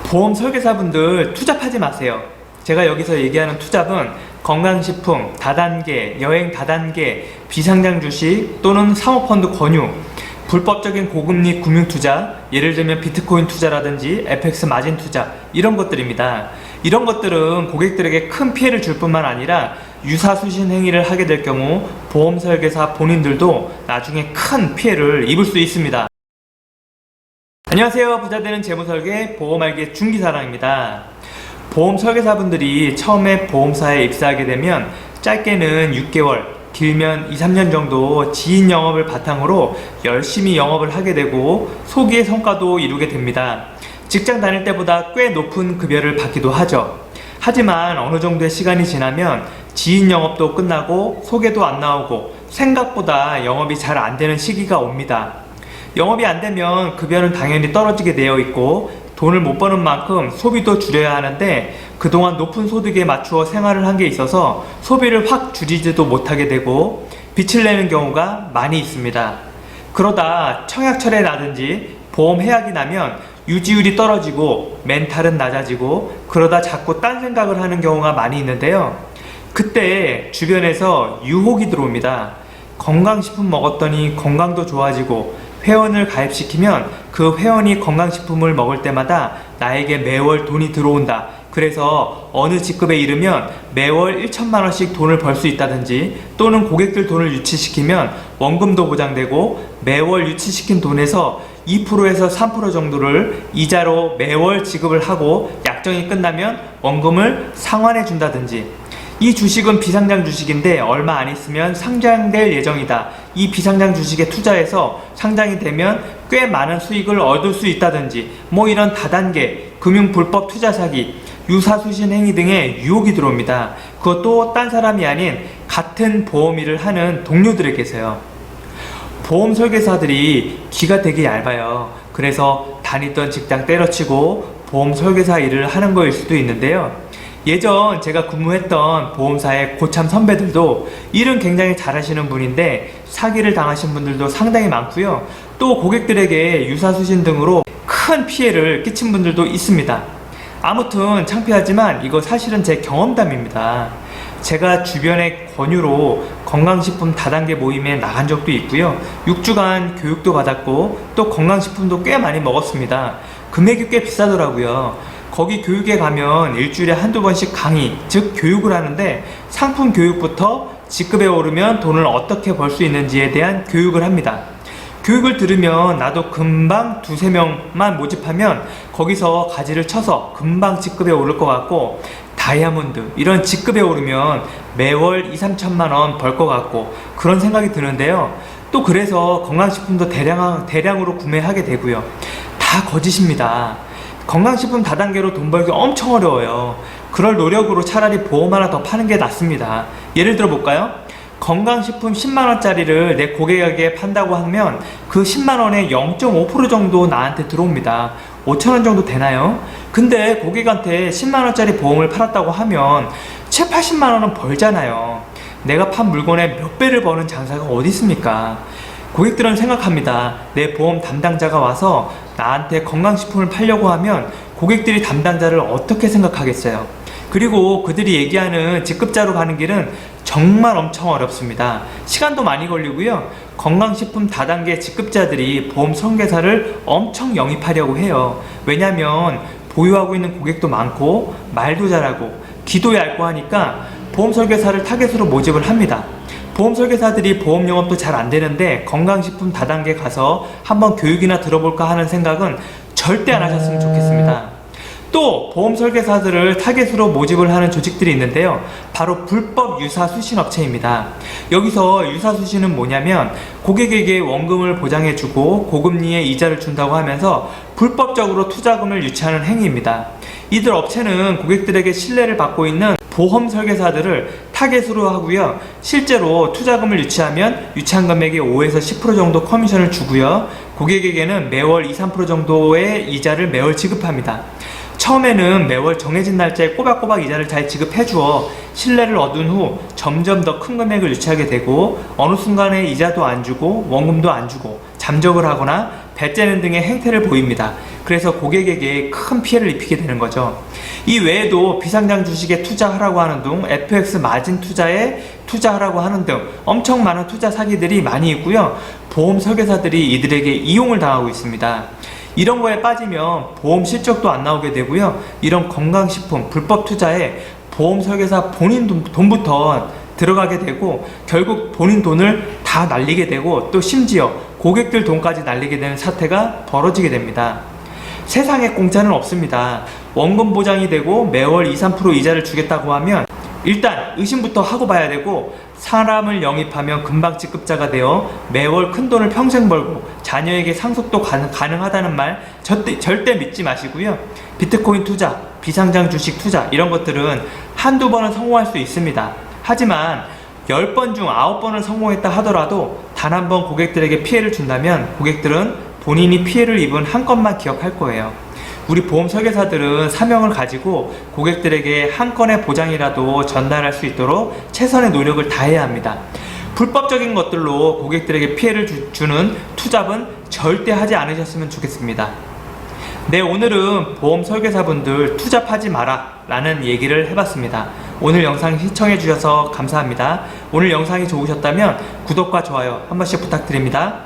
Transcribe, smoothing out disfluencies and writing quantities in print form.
보험 설계사분들 투잡하지 마세요. 제가 여기서 얘기하는 투잡은 건강식품, 다단계, 여행 다단계, 비상장 주식 또는 사모펀드 권유, 불법적인 고금리 금융투자, 예를 들면 비트코인 투자라든지 FX 마진 투자, 이런 것들입니다. 이런 것들은 고객들에게 큰 피해를 줄 뿐만 아니라 유사수신 행위를 하게 될 경우 보험 설계사 본인들도 나중에 큰 피해를 입을 수 있습니다. 안녕하세요. 부자되는 재무설계 보험알기 중기사랑입니다. 보험 설계사분들이 처음에 보험사에 입사하게 되면 짧게는 6개월, 길면 2-3년 정도 지인 영업을 바탕으로 열심히 영업을 하게 되고 소기의 성과도 이루게 됩니다. 직장 다닐 때보다 꽤 높은 급여를 받기도 하죠. 하지만 어느 정도의 시간이 지나면 지인 영업도 끝나고 소개도 안 나오고 생각보다 영업이 잘 안 되는 시기가 옵니다. 영업이 안 되면 급여는 당연히 떨어지게 되어 있고 돈을 못 버는 만큼 소비도 줄여야 하는데 그동안 높은 소득에 맞추어 생활을 한 게 있어서 소비를 확 줄이지도 못하게 되고 빚을 내는 경우가 많이 있습니다. 그러다 청약철에 나든지 보험 해약이 나면 유지율이 떨어지고 멘탈은 낮아지고 그러다 자꾸 딴 생각을 하는 경우가 많이 있는데요. 그때 주변에서 유혹이 들어옵니다. 건강식품 먹었더니 건강도 좋아지고 회원을 가입시키면 그 회원이 건강식품을 먹을 때마다 나에게 매월 돈이 들어온다. 그래서 어느 직급에 이르면 매월 1천만원씩 돈을 벌 수 있다든지 또는 고객들 돈을 유치시키면 원금도 보장되고 매월 유치시킨 돈에서 2%에서 3% 정도를 이자로 매월 지급을 하고 약정이 끝나면 원금을 상환해 준다든지 이 주식은 비상장 주식인데 얼마 안 있으면 상장될 예정이다. 이 비상장 주식에 투자해서 상장이 되면 꽤 많은 수익을 얻을 수 있다든지 이런 다단계, 금융 불법 투자 사기, 유사수신 행위 등의 유혹이 들어옵니다. 그것도 딴 사람이 아닌 같은 보험 일을 하는 동료들에게서요. 보험 설계사들이 귀가 되게 얇아요. 그래서 다니던 직장 때려치고 보험 설계사 일을 하는 거일 수도 있는데요. 예전 제가 근무했던 보험사의 고참 선배들도 일은 굉장히 잘하시는 분인데 사기를 당하신 분들도 상당히 많고요. 또 고객들에게 유사수신 등으로 큰 피해를 끼친 분들도 있습니다. 아무튼 창피하지만 이거 사실은 제 경험담입니다. 제가 주변의 권유로 건강식품 다단계 모임에 나간 적도 있고요. 6주간 교육도 받았고 또 건강식품도 꽤 많이 먹었습니다. 금액이 꽤 비싸더라고요. 거기 교육에 가면 일주일에 한두 번씩 강의, 즉 교육을 하는데 상품 교육부터 직급에 오르면 돈을 어떻게 벌 수 있는지에 대한 교육을 합니다. 교육을 들으면 나도 금방 2-3명만 모집하면 거기서 가지를 쳐서 금방 직급에 오를 것 같고 다이아몬드 이런 직급에 오르면 매월 2-3천만 원 벌 것 같고 그런 생각이 드는데요. 또 그래서 건강식품도 대량으로 구매하게 되고요. 다 거짓입니다. 건강식품 다단계로 돈 벌기 엄청 어려워요. 그럴 노력으로 차라리 보험 하나 더 파는 게 낫습니다. 예를 들어 볼까요? 건강식품 10만원짜리를 내 고객에게 판다고 하면 그 10만원의 0.5% 정도 나한테 들어옵니다. 5천원 정도 되나요? 근데 고객한테 10만원짜리 보험을 팔았다고 하면 70-80만원은 벌잖아요. 내가 판 물건의 몇 배를 버는 장사가 어디 있습니까? 고객들은 생각합니다. 내 보험 담당자가 와서 나한테 건강식품을 팔려고 하면 고객들이 담당자를 어떻게 생각하겠어요? 그리고 그들이 얘기하는 직급자로 가는 길은 정말 엄청 어렵습니다. 시간도 많이 걸리고요. 건강식품 다단계 직급자들이 보험 설계사를 엄청 영입하려고 해요. 왜냐면 보유하고 있는 고객도 많고 말도 잘하고 귀도 얇고 하니까 보험 설계사를 타겟으로 모집을 합니다. 보험 설계사들이 보험 영업도 잘 안 되는데 건강식품 다단계 가서 한번 교육이나 들어볼까 하는 생각은 절대 안 하셨으면 좋겠습니다. 또 보험 설계사들을 타겟으로 모집을 하는 조직들이 있는데요. 바로 불법 유사수신 업체입니다. 여기서 유사수신은 뭐냐면 고객에게 원금을 보장해주고 고금리의 이자를 준다고 하면서 불법적으로 투자금을 유치하는 행위입니다. 이들 업체는 고객들에게 신뢰를 받고 있는 보험 설계사들을 타겟으로 하고요. 실제로 투자금을 유치하면 유치한 금액의 5에서 10% 정도 커미션을 주고요. 고객에게는 매월 2-3% 정도의 이자를 매월 지급합니다. 처음에는 매월 정해진 날짜에 꼬박꼬박 이자를 잘 지급해 주어 신뢰를 얻은 후 점점 더 큰 금액을 유치하게 되고 어느 순간에 이자도 안 주고 원금도 안 주고 잠적을 하거나 배째는 등의 행태를 보입니다. 그래서 고객에게 큰 피해를 입히게 되는 거죠. 이 외에도 비상장 주식에 투자하라고 하는 등 FX 마진 투자에 투자하라고 하는 등 엄청 많은 투자 사기들이 많이 있고요. 보험 설계사들이 이들에게 이용을 당하고 있습니다. 이런 거에 빠지면 보험 실적도 안 나오게 되고요. 이런 건강식품 불법 투자에 보험 설계사 본인 돈부터 들어가게 되고 결국 본인 돈을 다 날리게 되고 또 심지어 고객들 돈까지 날리게 되는 사태가 벌어지게 됩니다. 세상에 공짜는 없습니다. 원금 보장이 되고 매월 2, 3% 이자를 주겠다고 하면 일단 의심부터 하고 봐야 되고, 사람을 영입하면 금방 직급자가 되어 매월 큰 돈을 평생 벌고 자녀에게 상속도 가능하다는 말 절대 믿지 마시고요. 비트코인 투자, 비상장 주식 투자 이런 것들은 한두 번은 성공할 수 있습니다. 하지만 10번 중 9번을 성공했다 하더라도 단 한 번 고객들에게 피해를 준다면 고객들은 본인이 피해를 입은 한 건만 기억할 거예요. 우리 보험 설계사들은 사명을 가지고 고객들에게 한 건의 보장이라도 전달할 수 있도록 최선의 노력을 다해야 합니다. 불법적인 것들로 고객들에게 피해를 주는 투잡은 절대 하지 않으셨으면 좋겠습니다. 네, 오늘은 보험 설계사분들 투잡하지 마라 라는 얘기를 해봤습니다. 오늘 영상 시청해 주셔서 감사합니다. 오늘 영상이 좋으셨다면 구독과 좋아요 한 번씩 부탁드립니다.